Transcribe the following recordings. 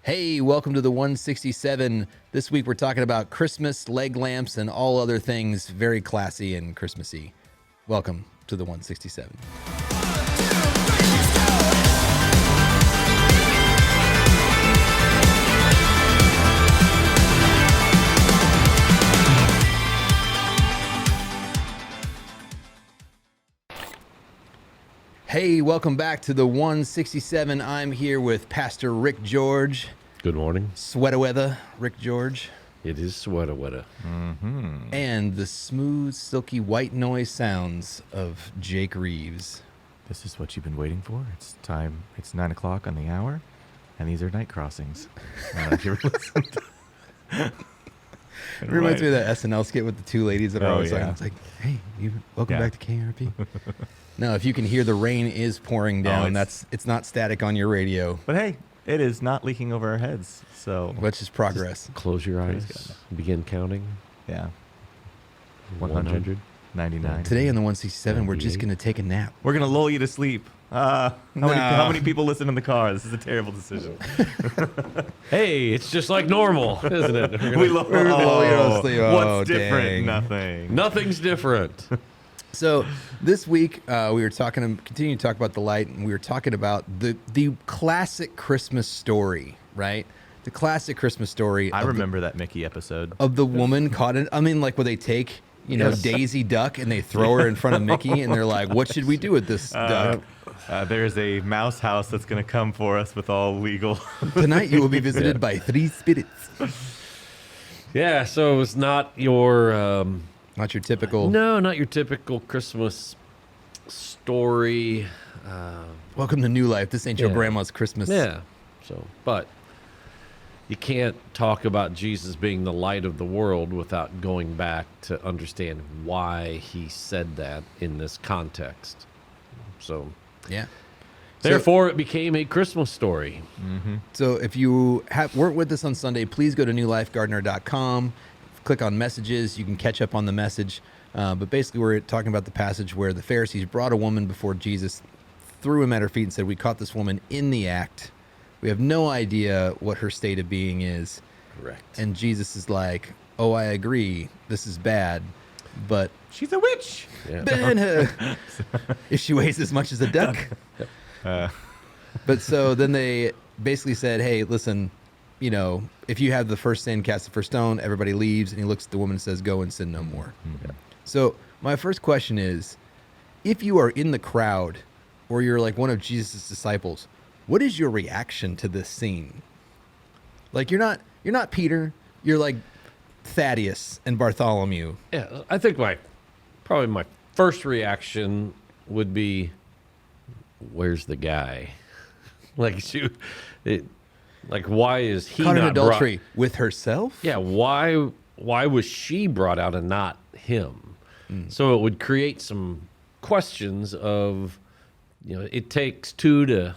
Hey, welcome to the 167. This week we're talking about Christmas, leg lamps, and all other things very classy and Christmassy. Welcome to the 167. Hey, welcome back to the 167. I'm here with Pastor Rick George. Good morning. Sweater weather, Rick George. It is sweater weather. And the smooth, silky white noise sounds of Jake Reeves. This is what you've been waiting for. It's time. It's 9 o'clock on the hour, and these are night crossings. If you ever listened to- It reminds me of that SNL skit with the two ladies that are Oh, always yeah. like, it's like, hey, welcome Yeah. back to KRP. No, if you can hear the rain is pouring down, it's not static on your radio. But hey, it is not leaking over our heads. So That's just progress. Close your eyes. Begin counting. yeah, 100. 99. Today on the 167, we're just 98. going to take a nap. We're gonna lull you to sleep. How many people listen in the car? This is a terrible decision. Hey, it's just like normal, isn't it? We lull We're gonna lull you to sleep. Oh, What's different? dang. Nothing. Nothing's different. So this week we were continuing to talk about the light, and we were talking about the classic Christmas story, right? The classic Christmas story. I of remember that Mickey episode. of the woman caught in. I mean, like where they take Yes. Daisy Duck and they throw her in front of Mickey, and they're like, "What should we do with this duck?" There's a mouse house that's gonna come for us with all legal. Tonight you will be visited by three spirits. Yeah, so it was not your Not your typical. not your typical Christmas story. Welcome to New Life. This ain't your Yeah. grandma's Christmas. Yeah. But you can't talk about Jesus being the light of the world without going back to understand why he said that in this context. So Yeah. therefore, it became a Christmas story. So if you weren't with us on Sunday, please go to newlifegardener.com, click on messages. You can catch up on the message. But basically, we're talking about the passage where the Pharisees brought a woman before Jesus, threw him at her feet, and said, "We caught this woman in the act. We have no idea what her state of being is." Correct. And Jesus is like, "Oh, I agree. This is bad. But She's a witch. Yeah. ban her if she weighs as much as a duck." But so then they basically said, "Hey, listen, if you have the first sin, cast the first stone." Everybody leaves, and he looks at the woman and says, "Go and sin no more." So my first question is, if you are in the crowd or you're like one of Jesus' disciples, what is your reaction to this scene? Like you're not Peter, you're like Thaddeus and Bartholomew. Yeah, I think probably my first reaction would be, "Where's the guy?" Like why is he Caught in not adultery with herself? Yeah, why was she brought out and not him? So it would create some questions of, it takes two to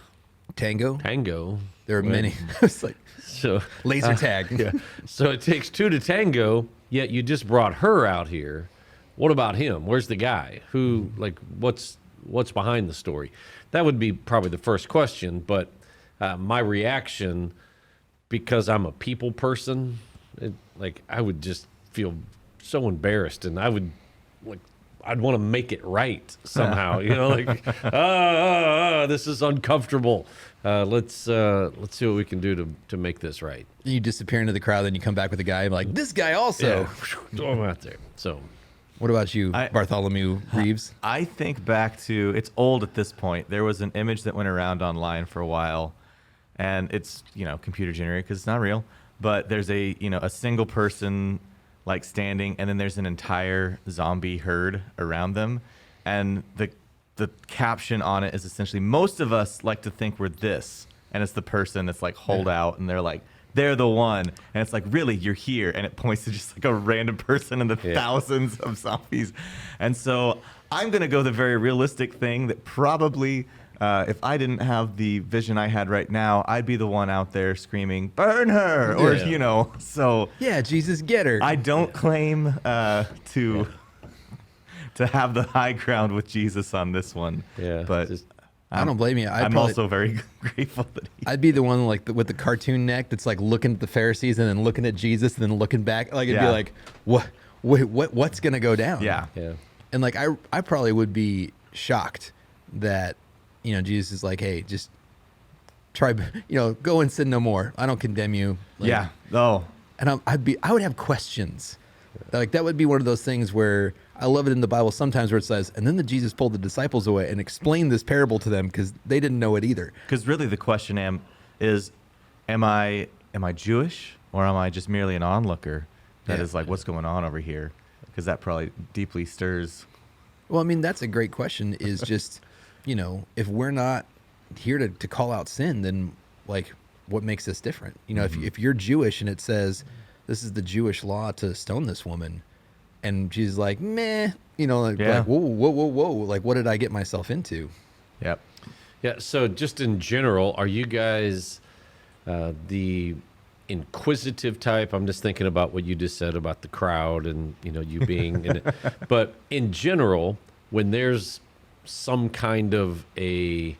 Tango? tango. There are right? many. It's like So laser tag. yeah. So it takes two to tango, yet you just brought her out here. What about him? Where's the guy? Who, what's behind the story? That would be probably the first question. But my reaction, because I'm a people person, I would just feel so embarrassed, and I'd want to make it right somehow. This is uncomfortable. Let's see what we can do to make this right. You disappear into the crowd, then you come back with a guy, and like, this guy also. Throw him out there. So What about you, I- Bartholomew Reeves? I think back to, it's old at this point. There was an image that went around online for a while, and it's, computer generated because it's not real. But there's a single person like standing, and then there's an entire zombie herd around them. And the caption on it is essentially, most of us like to think we're this. And it's the person that's like hold out, and they're like, they're the one. And it's like, really, you're here. And it points to just like a random person in the thousands of zombies. And so I'm going to go the very realistic thing that probably, if I didn't have the vision I had right now, I'd be the one out there screaming, burn her. Or, Yeah. So Yeah, Jesus, get her. I don't claim to have the high ground with Jesus on this one. yeah, But just I don't blame you. I'm also very grateful that he. I'd be the one like with the cartoon neck that's like looking at the Pharisees and then looking at Jesus and then looking back. Like it'd be Yeah. like, what's gonna go down? Yeah. Yeah. And like I probably would be shocked that Jesus is like, hey, just try, go and sin no more. I don't condemn you. Like, Yeah. Oh. And I would have questions. Like that would be one of those things where I love it in the Bible sometimes where it says, and then Jesus pulled the disciples away and explained this parable to them because they didn't know it either. Because really, the question is, am I Jewish or am I just merely an onlooker that Yeah. is like, what's going on over here? Because that probably deeply stirs. Well, I mean, that's a great question is just, if we're not here to call out sin, then like what makes us different? If you're Jewish and it says this is the Jewish law to stone this woman and she's like, meh, like whoa, like what did I get myself into? Yep. Yeah. So just in general, are you guys the inquisitive type? I'm just thinking about what you just said about the crowd and you being in it. But in general, when there's some kind of an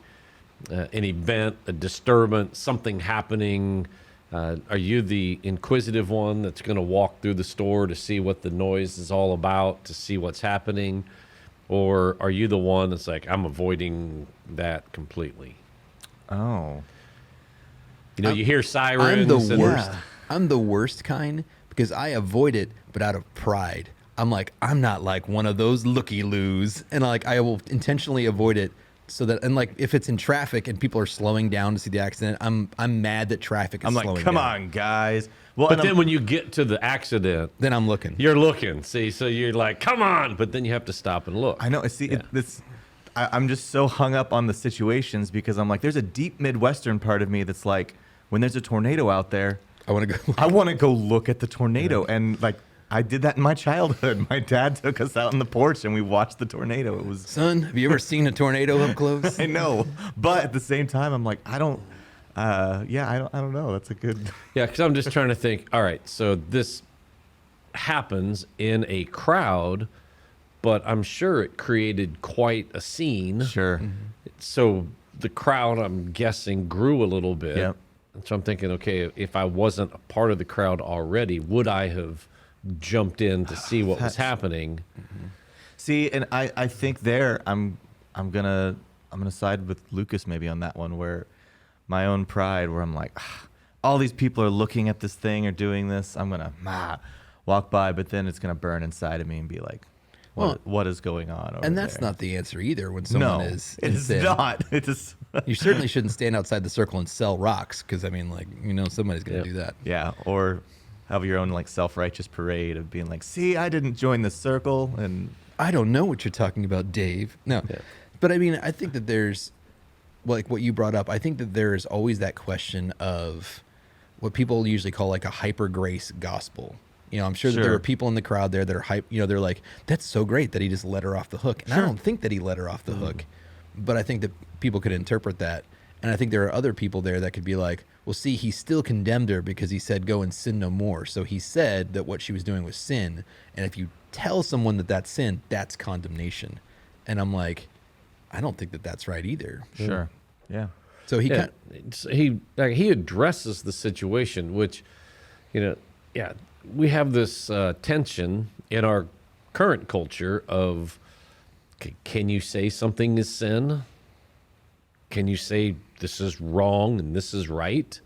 event, a disturbance, something happening, are you the inquisitive one that's going to walk through the store to see what the noise is all about, to see what's happening? Or are you the one that's like, I'm avoiding that completely? Oh. You hear I'm sirens. the and- worst. I'm the worst kind because I avoid it, but out of pride. I'm like, I'm not like one of those looky-loos. And like, I will intentionally avoid it so that, and like, if it's in traffic and people are slowing down to see the accident, I'm mad that traffic is I'm like, slowing come down. on, guys. Well, But and then when you get to the accident, Then I'm looking. you're looking. See, so you're like, come on. But then you have to stop and look. I know. See, Yeah. I'm just so hung up on the situations because I'm like, there's a deep Midwestern part of me that's like, when there's a tornado out there, I want to go. I want to go look at the tornado. And like, I did that in my childhood. My dad took us out on the porch and we watched the tornado. It was, Son, have you ever seen a tornado up close? I know, but at the same time, I'm like, I don't know. That's a good. Yeah, because I'm just trying to think, all right, so this happens in a crowd, but I'm sure it created quite a scene. Sure. So the crowd, I'm guessing, grew a little bit. Yep. And so I'm thinking, okay, if I wasn't a part of the crowd already, would I have jumped in to see what was happening? See, and I think there I'm gonna side with Lucas maybe on that one where my own pride where I'm like, all these people are looking at this thing or doing this. I'm gonna walk by, but then it's gonna burn inside of me and be like, what is going on? Over And that's there? not the answer either when someone no, is it in is sin. not. It is. You certainly shouldn't stand outside the circle and sell rocks because, I mean, like, somebody's going to do that. Yeah, or have your own like self-righteous parade of being like, see, I didn't join the circle, and I don't know what you're talking about, Dave. No. Yeah. But I mean, I think that there's, like what you brought up, I think that there is always that question of what people usually call like a hyper grace gospel. I'm sure that there Sure. are people in the crowd there that are hype, they're like, that's so great that he just let her off the hook. And I don't think that he let her off the hook, but I think that people could interpret that. And I think there are other people there that could be like, well, see, he still condemned her because he said, go and sin no more. So he said that what she was doing was sin. And if you tell someone that that's sin, that's condemnation. And I'm like, I don't think that that's right either. sure, yeah, So he Yeah, he addresses the situation, which, we have this tension in our current culture of, can you say something is sin? Can you say this is wrong and this is right?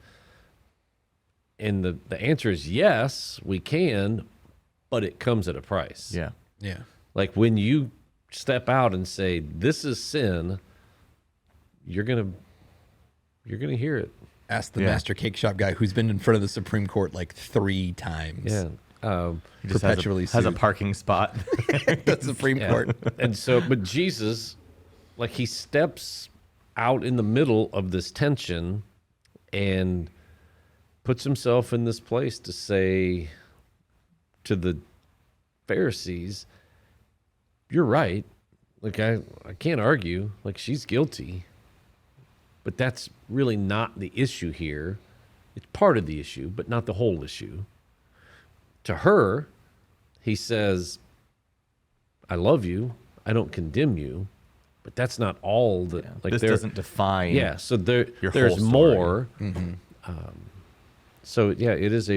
And the answer is yes, we can, but it comes at a price. yeah. yeah. Like when you step out and say this is sin, you're gonna hear it. Ask the Yeah. master cake shop guy who's been in front of the Supreme Court like 3 times. Yeah. He just Perpetually has a sued. parking spot. The Supreme Yeah. Court. And so, but Jesus, like he steps out in the middle of this tension and puts himself in this place to say to the Pharisees, you're right. Like I can't argue. Like she's guilty. But that's really not the issue here. It's part of the issue, but not the whole issue. To her, he says, I love you. I don't condemn you. but that's not all that. Like this there- doesn't define. Yeah, so there's whole story. more. So yeah, it is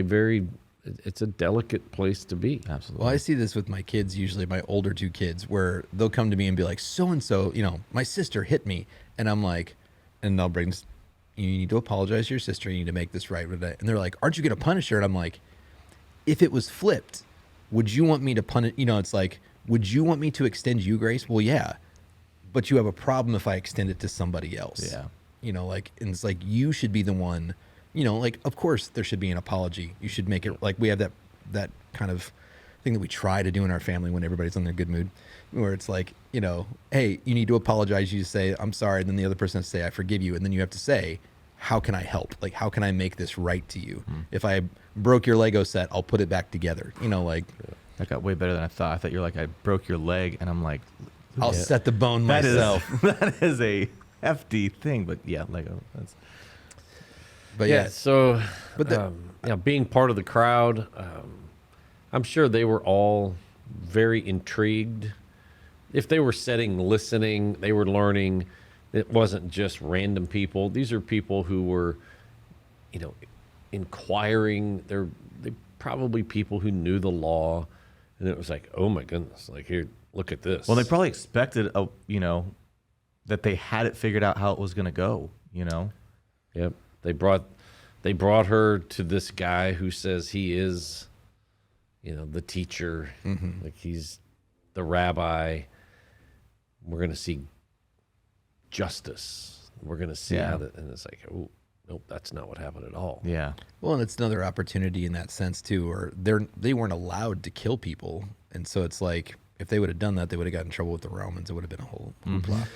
it's a delicate place to be. Absolutely. Well, I see this with my kids, usually my older two kids, where they'll come to me and be like, so and so, my sister hit me. And I'm like, and they'll bring, you need to apologize to your sister. You need to make this right. And they're like, aren't you going to punish her? And I'm like, if it was flipped, would you want me to punish? It's like, would you want me to extend you grace? Well, yeah. But you have a problem if I extend it to somebody else. Yeah. And it's like, you should be the one. Of course there should be an apology. You should make it like we have that kind of thing that we try to do in our family when everybody's in their good mood, where it's like, hey, you need to apologize. You say, I'm sorry. And then the other person has to say, I forgive you. And then you have to say, how can I help? Like, how can I make this right to you? If I broke your Lego set, I'll put it back together. That got way better than I thought. I thought you were like, I broke your leg, and I'm like, I'll set the bone that is myself. that is a hefty thing. But yeah, Lego. That's But Yeah. So, But being part of the crowd, I'm sure they were all very intrigued. If they were sitting, listening, they were learning. It wasn't just random people. These are people who were, inquiring. They probably people who knew the law, and it was like, oh my goodness, like here, look at this. well, they probably expected that they had it figured out how it was going to go. Yep. They brought her to this guy who says he is, the teacher, like he's the rabbi. We're going to see justice. We're going to see Yeah. how that, and it's like, oh, nope, that's not what happened at all. Yeah. Well, and it's another opportunity in that sense too, or they weren't allowed to kill people, and so it's like if they would have done that, they would have got in trouble with the Romans. It would have been a whole hoopla.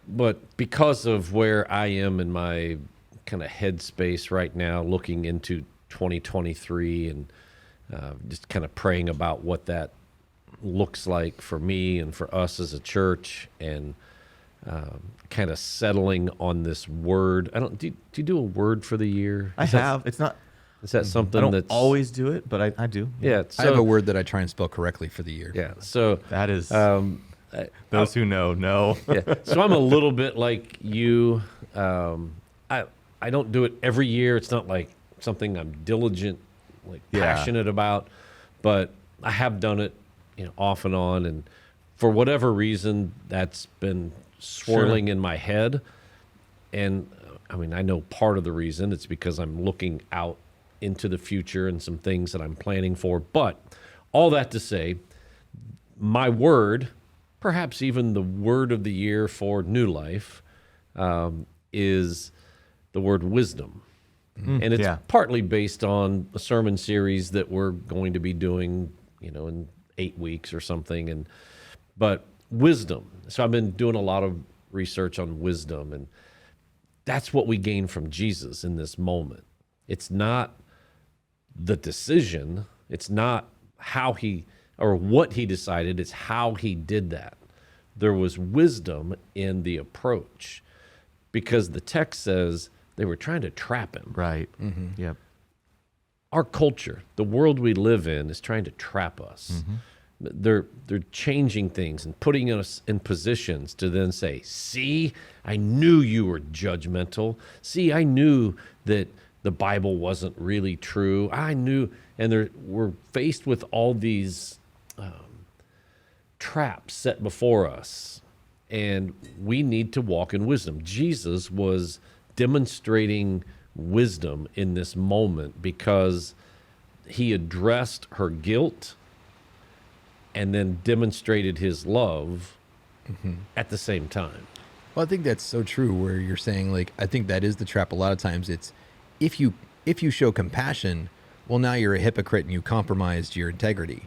But because of where I am in my kind of headspace right now, looking into 2023 and just kind of praying about what that looks like for me and for us as a church, and kind of settling on this word. Do you do a word for the year? I have. It's not. Is that something I don't that's always do it, but I do. Yeah. I have so- a word that I try and spell correctly for the year. Yeah. So That is. I- those who know. yeah. So I'm a little bit like you. I don't do it every year. It's not like something I'm diligent, like Yeah. passionate about, but I have done it, off and on, and for whatever reason, that's been swirling in my head. And I know part of the reason it's because I'm looking out into the future and some things that I'm planning for. But all that to say, my word, perhaps even the word of the year for New Life, is the word wisdom. And it's yeah. partly based on a sermon series that we're going to be doing, in 8 weeks or something. But wisdom. So I've been doing a lot of research on wisdom, and that's what we gain from Jesus in this moment. It's not the decision. It's not how he or what he decided. It's how he did that. There was wisdom in the approach, because the text says they were trying to trap him. Right. Yep. Our culture, the world we live in, is trying to trap us. They're changing things and putting us in positions to then say, see, I knew you were judgmental. See, I knew that the Bible wasn't really true. I knew, and we're faced with all these traps set before us, and we need to walk in wisdom. Jesus was demonstrating wisdom in this moment because he addressed her guilt and then demonstrated his love at the same time. Well, I think that's so true. Where you're saying, like, I think that is the trap. A lot of times, it's if you show compassion, well, now you're a hypocrite and you compromised your integrity.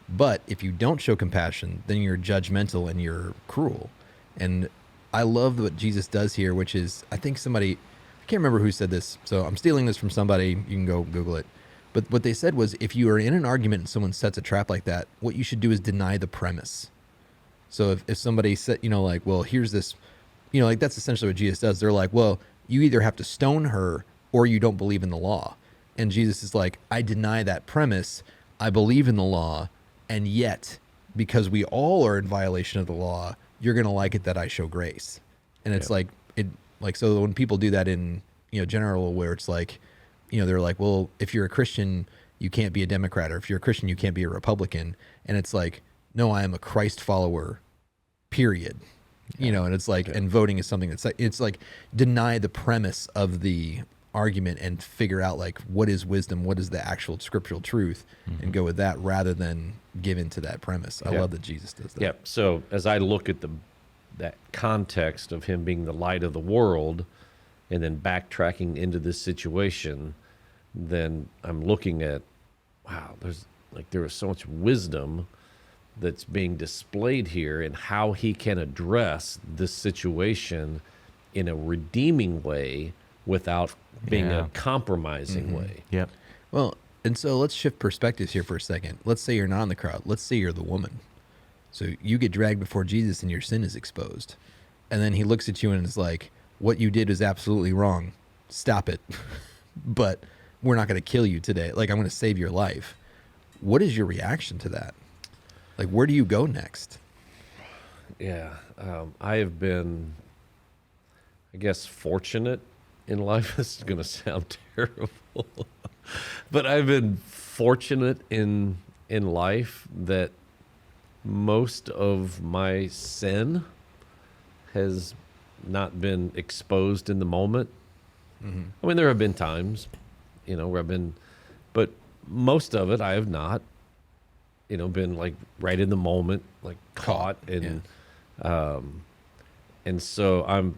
But if you don't show compassion, then you're judgmental and you're cruel. And I love what Jesus does here, which is, I think somebody, I can't remember who said this, so I'm stealing this from somebody. You can go Google it. But what they said was, if you are in an argument and someone sets a trap like that, what you should do is deny the premise. So if somebody said, like, well, here's this, like, that's essentially what Jesus does. They're like, well, you either have to stone her or you don't believe in the law. And Jesus is like, I deny that premise. I believe in the law. And yet, because we all are in violation of the law, you're going to like it that I show grace. And it's Yeah. so when people do that in, general, where it's like, they're like, well, if you're a Christian, you can't be a Democrat, or if you're a Christian, you can't be a Republican. And it's like, no, I am a Christ follower, period. And it's like, and voting is something it's like deny the premise of the argument and figure out like what is wisdom, what is the actual scriptural truth, and go with that rather than give into that premise. I Yeah. love that Jesus does that. Yep. So as I look at that context of him being the light of the world, and then backtracking into this situation, then I'm looking at, wow, there is so much wisdom that's being displayed here in how he can address this situation in a redeeming way without being Yeah. a compromising way. Yep. Well, and so let's shift perspectives here for a second. Let's say you're not in the crowd. Let's say you're the woman. So you get dragged before Jesus and your sin is exposed. And then he looks at you and is like, what you did is absolutely wrong. Stop it. But we're not going to kill you today. Like, I'm going to save your life. What is your reaction to that? Like, where do you go next? Yeah. I have been, I guess, fortunate in life. This is going to sound terrible. But I've been fortunate in life that most of my sin has not been exposed in the moment. I mean, there have been times, where I've been, but most of it I have not, been like right in the moment, like caught and, and so I'm,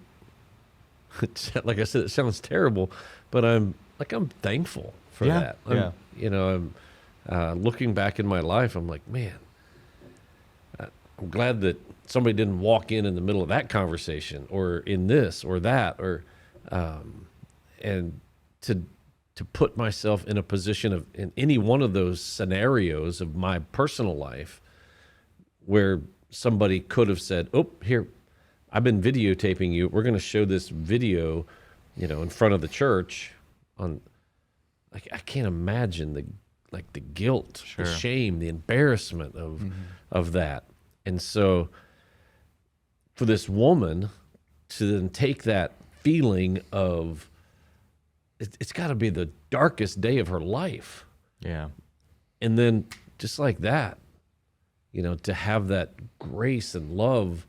like I said, it sounds terrible, but I'm thankful for Yeah, that. yeah. I'm looking back in my life, I'm like, man, I'm glad that somebody didn't walk in the middle of that conversation or in this or that, or, and to put myself in a position of in any one of those scenarios of my personal life where somebody could have said, oh, here, I've been videotaping you. We're going to show this video, in front of the church on, like, I can't imagine the guilt, Sure. the shame, the embarrassment of that. And so for this woman to then take that feeling of, it's got to be the darkest day of her life. Yeah. And then just like that, to have that grace and love,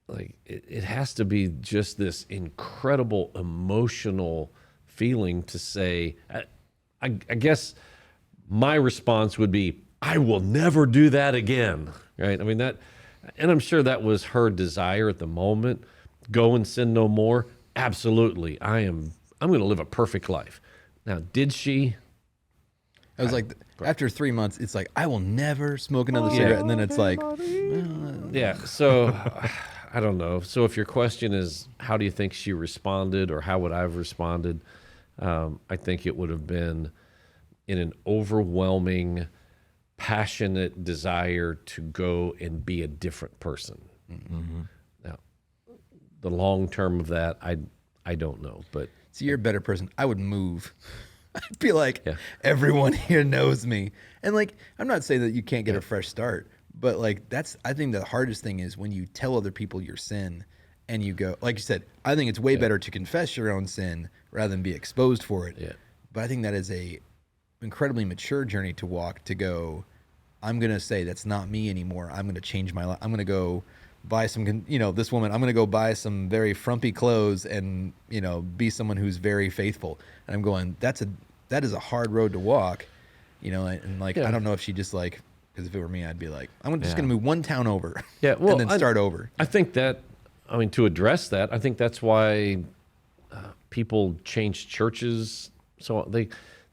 like it has to be just this incredible emotional feeling to say, I guess my response would be, I will never do that again. Right. I mean, and I'm sure that was her desire at the moment. Go and sin no more. Absolutely. I'm going to live a perfect life. Now, did she? I was like, after 3 months, it's like, I will never smoke another cigarette. And then it's like, Yeah. So I don't know. So if your question is, how do you think she responded, or how would I have responded? I think it would have been in an overwhelming, passionate desire to go and be a different person. Now, the long term of that, I don't know, but so you're a better person. I would move. I'd be like, Yeah. everyone here knows me. And like, I'm not saying that you can't get a fresh start, but like, I think the hardest thing is when you tell other people your sin and you go, like you said, I think it's way better to confess your own sin rather than be exposed for it. Yeah. But I think that is a incredibly mature journey to walk, to go, I'm going to say that's not me anymore. I'm going to change my life. I'm going to go buy some, this woman, I'm going to go buy some very frumpy clothes and, be someone who's very faithful. And I'm going, that is a hard road to walk, and like, Yeah. I don't know if she just like, because if it were me, I'd be like, I'm just Yeah. going to move one town over Yeah, well, and then start over. I think that, to address that, I think that's why people change churches. So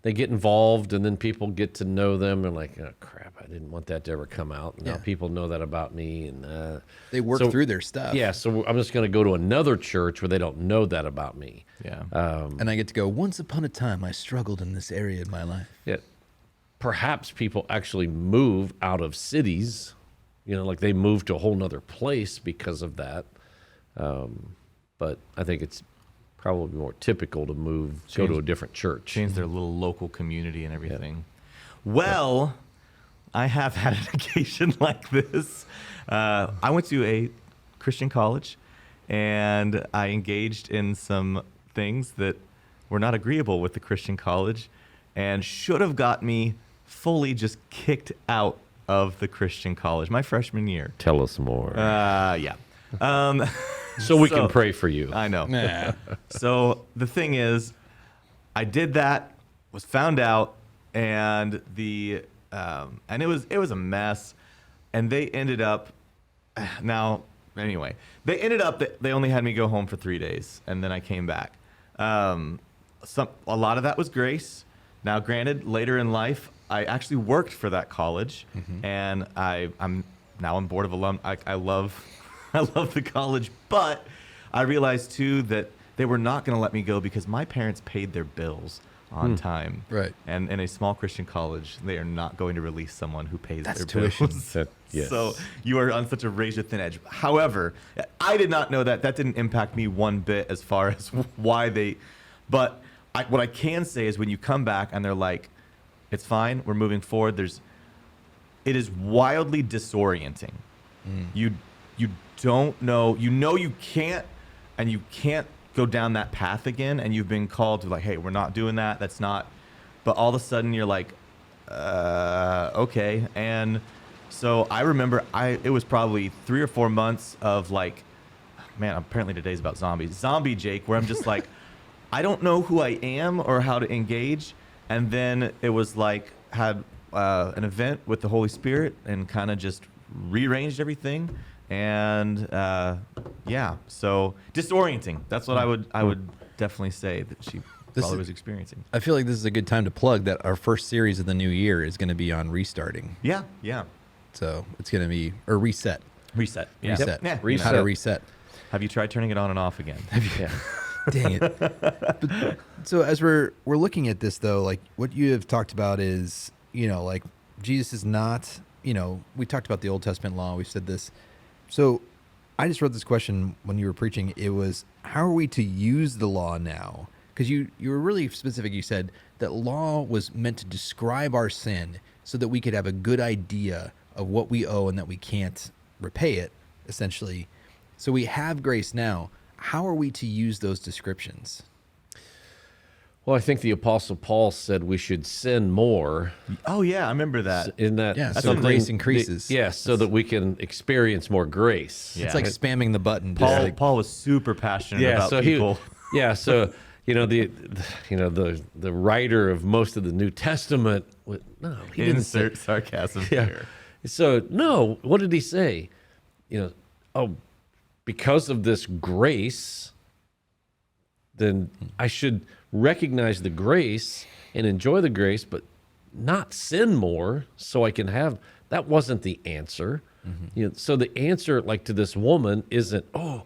they get involved, and then people get to know them, and like, oh, crap, I didn't want that to ever come out. And now Yeah. people know that about me, and They work so- through their stuff. yeah. So I'm just going to go to another church where they don't know that about me. Yeah. And I get to go, once upon a time, I struggled in this area of my life. Yeah, perhaps people actually move out of cities, like they move to a whole nother place because of that. But I think it's probably more typical to go to a different church. Change their little local community and everything. Well, I have had an occasion like this. I went to a Christian college, and I engaged in some things that were not agreeable with the Christian college, and should have got me fully just kicked out of the Christian college my freshman year. Tell us more. Yeah. so we so- can pray for you. I know. Nah. So the thing is, I did that, was found out, and and it was a mess, and they ended up they ended up that they only had me go home for 3 days, and then I came back. A lot of that was grace. Now, granted, later in life, I actually worked for that college, and I'm now on board of alum. I love the college, but I realized too that they were not going to let me go because my parents paid their bills on time. Right. And in a small Christian college, they are not going to release someone who pays That's their tuition. bills. Yes. So you are on such a razor thin edge. However, I did not know that. That didn't impact me one bit as far as why they. But what I can say is when you come back and they're like, it's fine, we're moving forward. It is wildly disorienting. You don't know. You know you can't, and you can't go down that path again. And you've been called to like, hey, we're not doing that. That's not. But all of a sudden you're like, okay. And so I remember it was probably 3 or 4 months of like, man, apparently today's about zombies. Zombie Jake, where I'm just like, I don't know who I am or how to engage. And then it was like, had an event with the Holy Spirit and kind of just rearranged everything. And yeah, so disorienting. That's what I would definitely say that she probably was experiencing. I feel like this is a good time to plug that our first series of the new year is going to be on restarting. Yeah. So it's going to be, or reset. Reset. Yeah. Reset. Yeah. How to reset. Have you tried turning it on and off again? Yeah. Dang it. But, so as we're looking at this though, like what you have talked about is, like Jesus is not, we talked about the Old Testament law. We said this. So I just wrote this question when you were preaching. It was, how are we to use the law now? Because you were really specific. You said that law was meant to describe our sin so that we could have a good idea of what we owe and that we can't repay it, essentially. So we have grace now. How are we to use those descriptions? Well, I think the Apostle Paul said we should sin more. Oh yeah, I remember that. In that, Yeah, so something- grace increases. Yes, so that we can experience more grace. Yeah. It's like spamming the button. just like- Paul was super passionate about so people. so the writer of most of the New Testament. He didn't say. Insert sarcasm Yeah. here. So no, what did he say? Because of this grace, then I should recognize the grace and enjoy the grace, but not sin more so I can have. That wasn't the answer. So the answer, like to this woman, isn't, oh,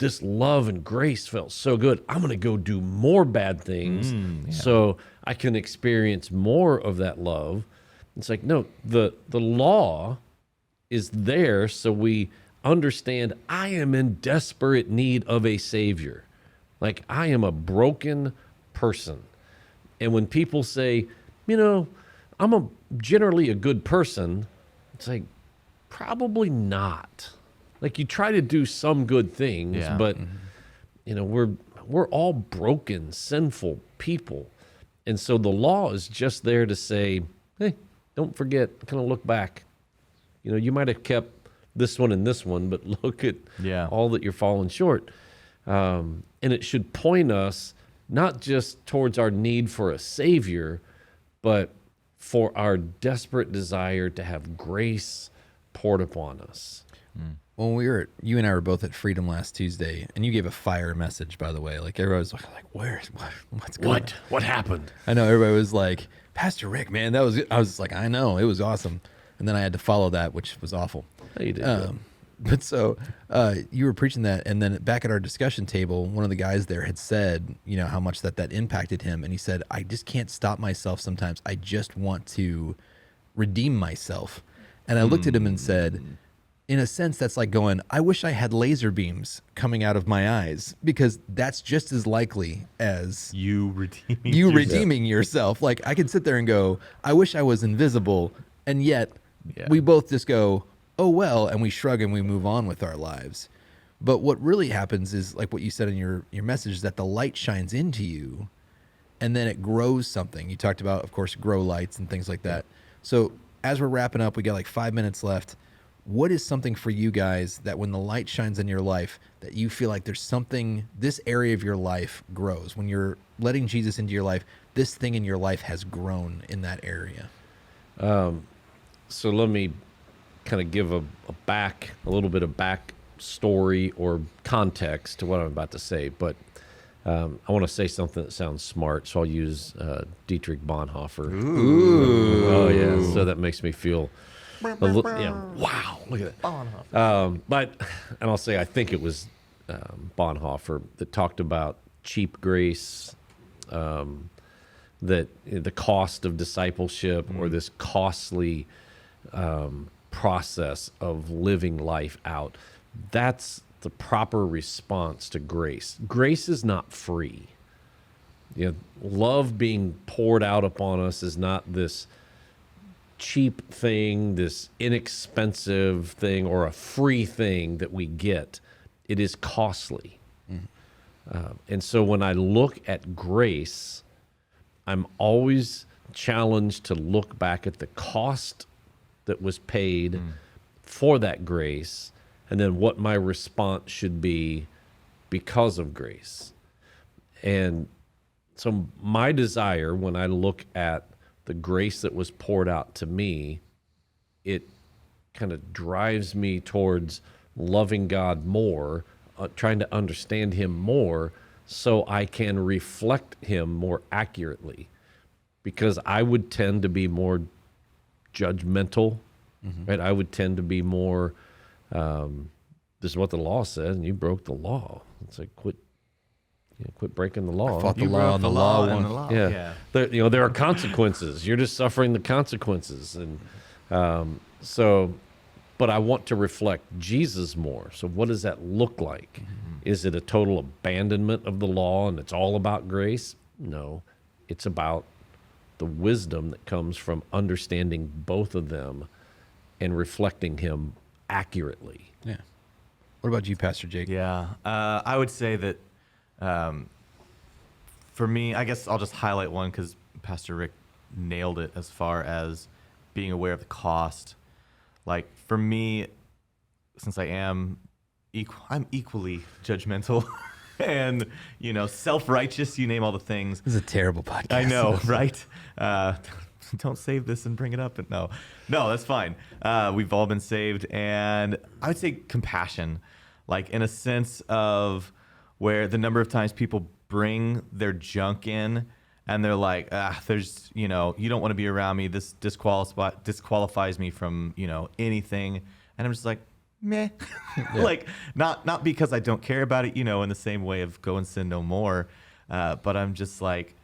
this love and grace felt so good, I'm going to go do more bad things so I can experience more of that love. It's like, no, the law is there so we understand I am in desperate need of a Savior. Like, I am a broken person. And when people say, I'm generally a good person, it's like, probably not. Like, you try to do some good things, Yeah. but we're all broken, sinful people. And so the law is just there to say, hey, don't forget, kind of look back. You might have kept this one and this one, but look at all that you're falling short. And it should point us not just towards our need for a Savior, but for our desperate desire to have grace poured upon us. When you and I were both at Freedom last Tuesday, and you gave a fire message, by the way. Like, everybody was like, what's going on? What happened? I know, everybody was like, Pastor Rick, man, I was like, I know, it was awesome. And then I had to follow that, which was awful. You did good. But so you were preaching that, and then back at our discussion table, one of the guys there had said, how much that impacted him. And he said, I just can't stop myself sometimes. I just want to redeem myself. And I looked at him and said, in a sense, that's like going, I wish I had laser beams coming out of my eyes, because that's just as likely as You redeeming you yourself. redeeming yourself. Like, I could sit there and go, I wish I was invisible, And yet Yeah. we both just go, oh, well, and we shrug and we move on with our lives. But what really happens is like what you said in your message is that the light shines into you and then it grows something. You talked about, of course, grow lights and things like that. So as we're wrapping up, we got like 5 minutes left. What is something for you guys that when the light shines in your life that you feel like there's something, this area of your life grows? When you're letting Jesus into your life, this thing in your life has grown in that area. So let me kind of give a little bit of back story or context to what I'm about to say. But I want to say something that sounds smart, so I'll use Dietrich Bonhoeffer. Ooh. Oh, yeah. So that makes me feel wow, look at that. Bonhoeffer. And I'll say I think it was Bonhoeffer that talked about cheap grace, that the cost of discipleship or this costly process of living life out. That's the proper response to grace. Grace is not free. Love being poured out upon us is not this cheap thing, this inexpensive thing, or a free thing that we get. It is costly. And so when I look at grace, I'm always challenged to look back at the cost that was paid for that grace, and then what my response should be because of grace. And so my desire when I look at the grace that was poured out to me, it kind of drives me towards loving God more, trying to understand him more so I can reflect him more accurately. Because I would tend to be more judgmental, right? I would tend to be more, this is what the law says, and you broke the law. It's like, quit breaking the law. I fought the You law broke and the the law law and won. the law. Yeah. There are consequences. You're just suffering the consequences. And but I want to reflect Jesus more. So what does that look like? Is it a total abandonment of the law and it's all about grace? No, it's about the wisdom that comes from understanding both of them and reflecting him accurately. Yeah. What about you, Pastor Jake? Yeah, I would say that for me, I guess I'll just highlight one because Pastor Rick nailed it as far as being aware of the cost. Like for me, since I'm equally judgmental and self-righteous. You name all the things. This is a terrible podcast. I know, right? Don't save this and bring it up. No, that's fine. We've all been saved. And I would say compassion, like in a sense of where the number of times people bring their junk in and they're like, there's, you don't want to be around me. This disqualifies me from, anything. And I'm just like, meh. Yeah. Like, not because I don't care about it, in the same way of go and sin no more. But I'm just like,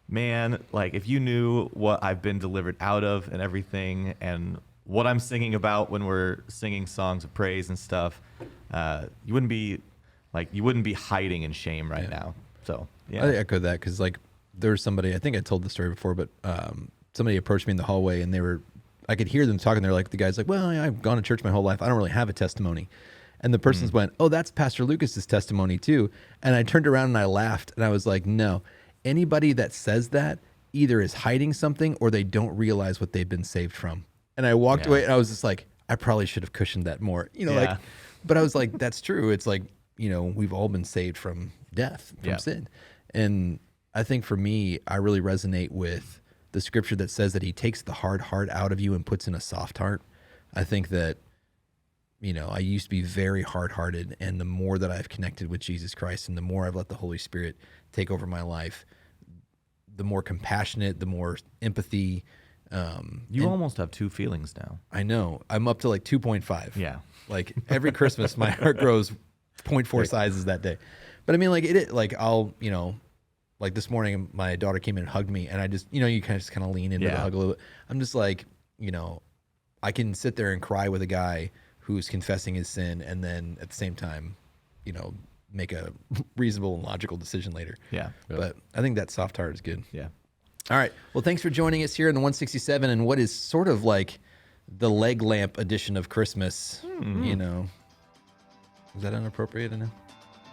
man, like if you knew what I've been delivered out of and everything and what I'm singing about when we're singing songs of praise and stuff, you wouldn't be hiding in shame right now. So, yeah. I echo that because like there was somebody, I think I told the story before, but somebody approached me in the hallway and I could hear them talking. They're like, the guy's like, well, I've gone to church my whole life. I don't really have a testimony. And the person's went, oh, that's Pastor Lucas's testimony too. And I turned around and I laughed and I was like, no, anybody that says that either is hiding something or they don't realize what they've been saved from. And I walked away and I was just like, I probably should have cushioned that more, but I was like, that's true. It's like, we've all been saved from death, from sin. And I think for me, I really resonate with the scripture that says that he takes the hard heart out of you and puts in a soft heart. I think that, I used to be very hard-hearted, and the more that I've connected with Jesus Christ and the more I've let the Holy Spirit take over my life, the more compassionate, the more empathy. You almost have two feelings now. I know. I'm up to like 2.5. Yeah. Like every Christmas, my heart grows 0.4 sizes that day. But I mean, like I'll, like this morning, my daughter came in and hugged me, and I just, you kind of lean into the hug a little bit. I'm just like, I can sit there and cry with a guy who's confessing his sin, and then at the same time, make a reasonable and logical decision later. Yeah. But I think that soft heart is good. Yeah. All right. Well, thanks for joining us here in the 167 and what is sort of like the leg lamp edition of Christmas. You know, is that inappropriate enough?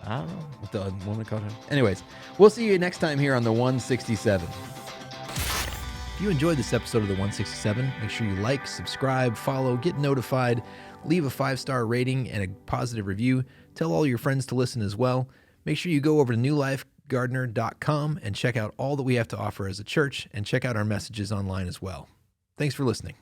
I don't know. What the woman called her? Anyways, we'll see you next time here on the 167. If you enjoyed this episode of the 167, make sure you like, subscribe, follow, get notified, leave a 5-star rating and a positive review. Tell all your friends to listen as well. Make sure you go over to newlifegardener.com and check out all that we have to offer as a church, and check out our messages online as well. Thanks for listening.